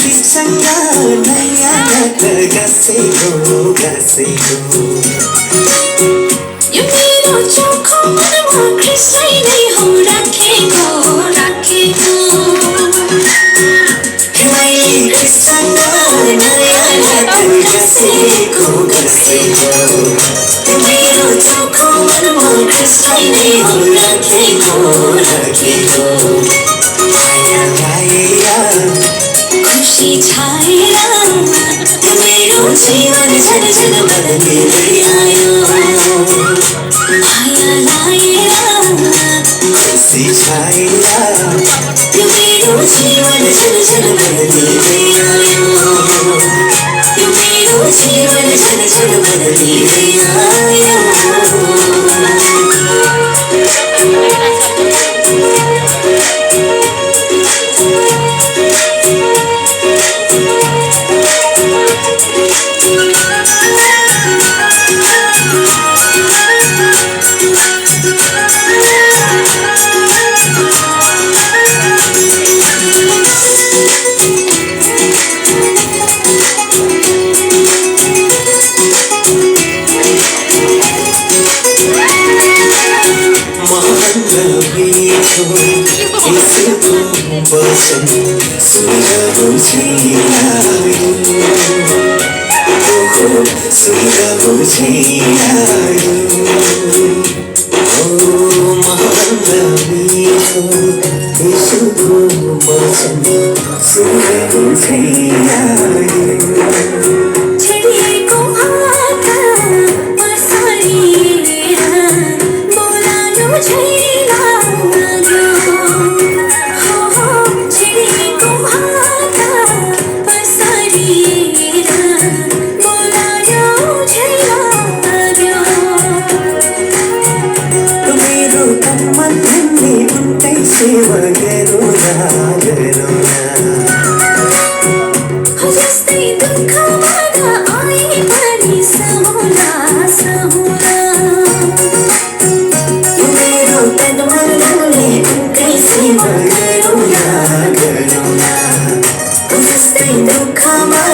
सँग नयाँ गाँसेको गाँसेको यो मेरो चोखो मनमा कृष्णले हो राखेको राखेको मैले सँग नयाँ गाँसेको गाँसेको मेरो चोखो मनमा कृष्णले हो राखेको राखेको माया लाएर खुसी छाएर मेरो जीवन झन झन बदलिँदै आयो माया लाएर खुसी छाएर यो मेरो जीवन झन झन बदलिँदै आयो यो मेरो जीवन झन झन बदलिँदै आयो वचन सुनेर बुझिआयो ओहो सुनेर बुझिआयो ओ महँगा मिठो यसुको वचन सुनेर बुझिआयो छेडिएको आँखा पसारेर बोलायो झै लाग्यो छेडिएको आँखा पसारेर बोलायो झै लाग्यो मेरो तन मन धनले उनकै सेवा गरौँ जस्तै दुःखमा आए पनि सहुला सहुला मेरो तन मन धनले उनकै सेवा गरौँ जस्तै दुःखमा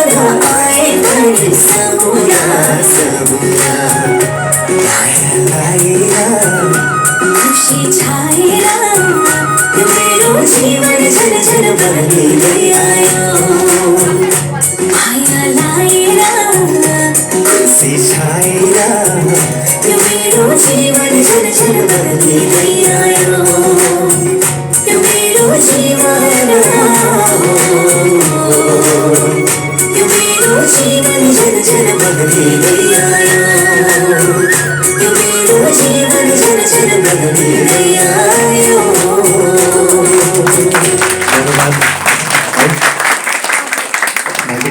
आए पनि सहुला सहुला माया लाएर खुसी छाएर यो मेरो जीवन झन झन बदलिँदै आयो माया लाएर खुसी छाएर यो मेरो जीवन झन झन बदलिँदै आयो यो मेरो जीवन यो मेरो जीवन झन झन बदलिँदै आयो यो मेरो जीवन झन झन बदलिँदै आयो